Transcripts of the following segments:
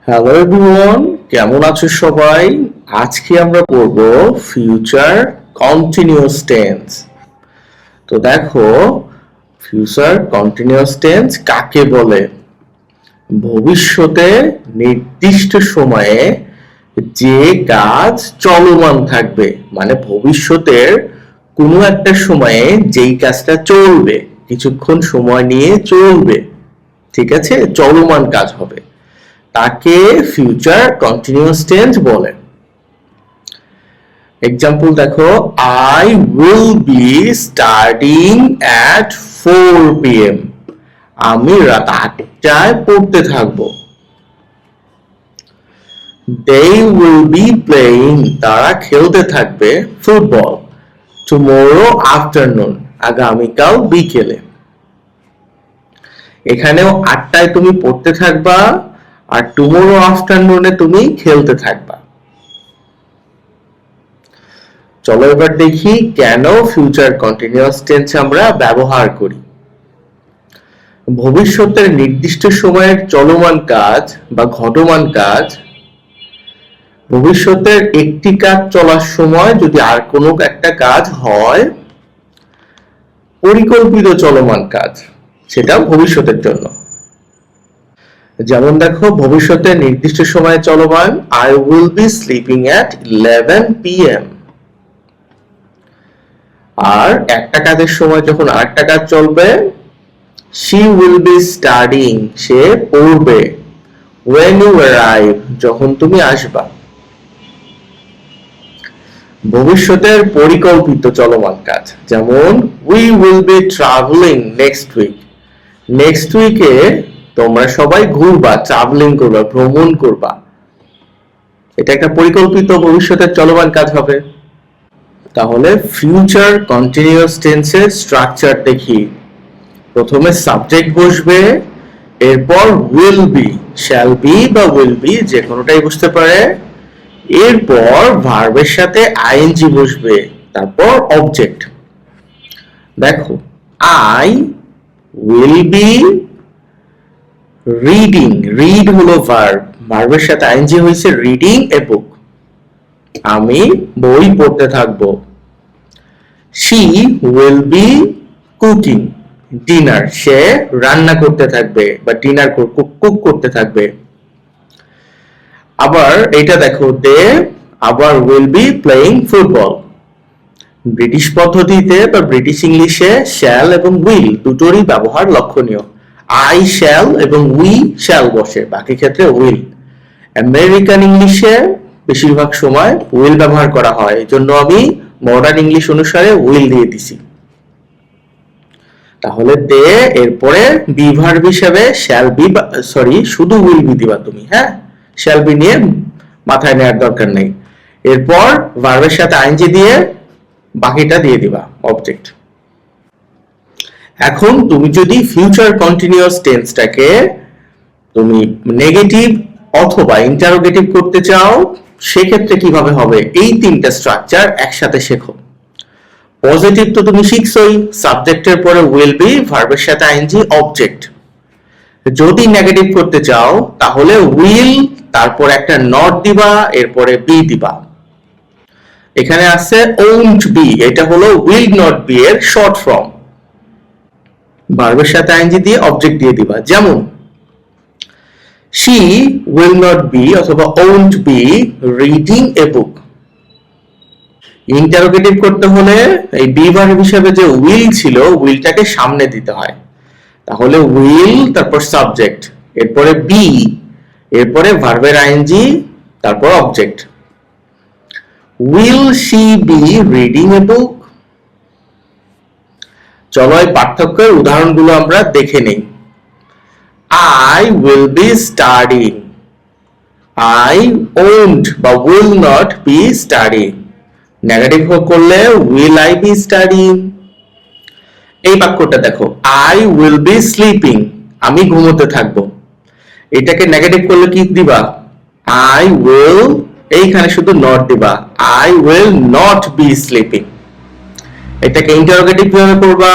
Hello everyone, কেমন আছো সবাই? আজকে আমরা পড়ব ফিউচার কন্টিনিউয়াস টেন্স। তো দেখো, ফিউচার কন্টিনিউয়াস টেন্স কাকে বলে? ভবিষ্যতে নির্দিষ্ট সময়ে যে কাজ চলমান থাকবে, মানে ভবিষ্যতের কোনো একটা সময়ে যেই কাজটা চলবে, কিছুক্ষণ সময় নিয়ে চলবে, ঠিক আছে, চলমান কাজ হবে, তাকে ফিউচার কন্টিনিউয়াস টেন্স বলে। এক্সাম্পল দেখো, I will be studying at 4 PM। আমি রাত 8টায় পড়তে থাকবো। দে উইল বি প্লেইং, তারা খেলতে থাকবে ফুটবল, টুমরো আফটারনুন, আগামীকাল বিকেলে। এখানেও 8টায় তুমি পড়তে থাকবা আর টুমরো আফটারনুনে তুমি খেলতে থাকবা। চলো এবার দেখি কেন ফিউচার কন্টিনিউয়াস টেন্স আমরা ব্যবহার করি। ভবিষ্যতের নির্দিষ্ট সময়ের চলমান কাজ বা ঘটমান কাজ, ভবিষ্যতের একটি কাজ চলার সময় যদি আর কোনো একটা কাজ হয়, পরিকল্পিত চলমান কাজ, সেটা ভবিষ্যতের জন্য। যেমন দেখো, ভবিষ্যতে নির্দিষ্ট সময়ে চলমান, I will be sleeping at 11 PM। আর একটা কাজের সময় যখন আরেকটা কাজ চলবে, she will be studying, সে পড়বে, when you arrive, যখন তুমি আসবা। ভবিষ্যতের পরিকল্পিত চলমান কাজ, যেমন we will be traveling next week, next উইকে তোমরা সবাই ঘুরবা, ট্রাভেলিং করবা, ভ্রমণ করবা, এটা একটা পরিকল্পিত ভবিষ্যতের চলমান কাজ হবে। তাহলে ফিউচার কন্টিনিউয়াস টেন্সের স্ট্রাকচার দেখি। প্রথমে সাবজেক্ট বসবে, এরপর উইল বি, শ্যাল বি বা উইল বি যে কোনোটাই বসতে পারে, এরপর ভার্বের সাথে আইএনজি বসবে, তারপর অবজেক্ট। দেখো, I will be reading, read হলো ভার্ব, ভার্বের সাথে আইএনজি হয়েছে রিডিং এ বুক, আমি বই পড়তে থাকবো। she will be cooking dinner, সে রান্না করতে থাকবে বা ডিনার কুক করতে থাকবে। আবার এটা দেখো, দে আবার will be playing football। British পদ্ধতিতে বা ব্রিটিশ ইংলিশে শ্যাল এবং উইল দুটোরই ব্যবহার লক্ষণীয়। আই শ্যাল এবং উই শ্যাল বসে, বাকি ক্ষেত্রে উইল। আমেরিকান ইংলিশে বেশিরভাগ সময় উইল ব্যবহার করা হয়, এজন্য আমি মডার্ন ইংলিশ অনুসারে উইল দিয়ে দিছি। তাহলে দে, এরপরে বি ভার্ব হিসেবে শ্যাল বি, শুধু উইল বি দিবা তুমি, হ্যাঁ, শ্যাল বি নিয়ে মাথায় নেওয়ার দরকার নেই। এরপর ভার্বের সাথে আইএনজি দিয়ে বাকিটা দিয়ে দিবা অবজেক্ট। এখন তুমি যদি ফিউচার কন্টিনিউয়াস টেন্সটাকে তুমি নেগেটিভ অথবা ইন্টারোগেটিভ করতে চাও, সেক্ষেত্রে কিভাবে হবে, এই তিনটা স্ট্রাকচার একসাথে শেখো। পজিটিভ তো তুমি শিখছোই, সাবজেক্টের পরে উইল বি, ভার্বের সাথে আইএনজি, অবজেক্ট। যদি নেগেটিভ করতে চাও তাহলে উইল, তারপর একটা নট দিবা, এরপরে বি দিবা। এখানে আছে ওন্ট বি, এটা হলো উইল নট বি এর শর্ট ফর্ম। ভার্বের সাথে আইএনজি দিয়ে অবজেক্ট দিয়ে দিবা। যেমন she will not be অথবা won't be reading a book। Interrogative করতে হলে এই বি ভার্ব হিসেবে যে উইল ছিল, উইলটাকে সামনে দিতে হয়। তাহলে উইল, তারপর সাবজেক্ট, এরপরে বি, এরপরে ভার্বের আইএনজি, তারপর object. Will she be reading a book? চলো এই পার্থক্যের উদাহরণগুলো আমরা দেখে নেই। I will be studying, I won't বা will not be studying। Negative করলে will I be studying। এই বাক্যটা দেখো, I will be sleeping, আমি ঘুমোতে থাকবো। এটাকে নেগেটিভ করলে কি দিবা, I will, এইখানে শুধু not দিবা, I will not be sleeping। এটাকে ইন্টারোগেটিভ কিভাবে করবা,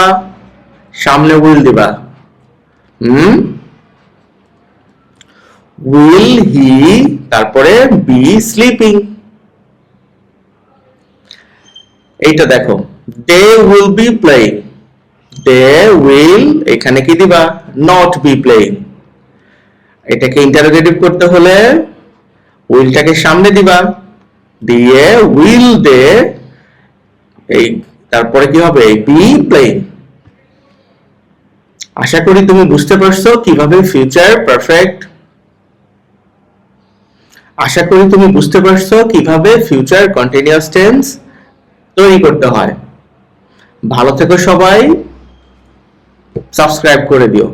সামনে will দিবা, উইল হি তারপরে বি স্লিপিং। এইটা দেখো, they will be playing, they will এখানে কি দিবা, নট বি প্লেইং। এটাকে ইন্টারোগেটিভ করতে হলে উইলটাকে সামনে দিবা, দিয়ে উইল দে এই তারপরে কি হবে, বি প্লেইং। আশা করি তুমি বুঝতে পারছো কিভাবে ফিউচার পারফেক্ট, আশা করি তুমি বুঝতে পারছো কিভাবে ফিউচার কন্টিনিউয়াস টেন্স তৈরি করতে হয়। ভালো থেকো সবাই, সাবস্ক্রাইব করে দিও।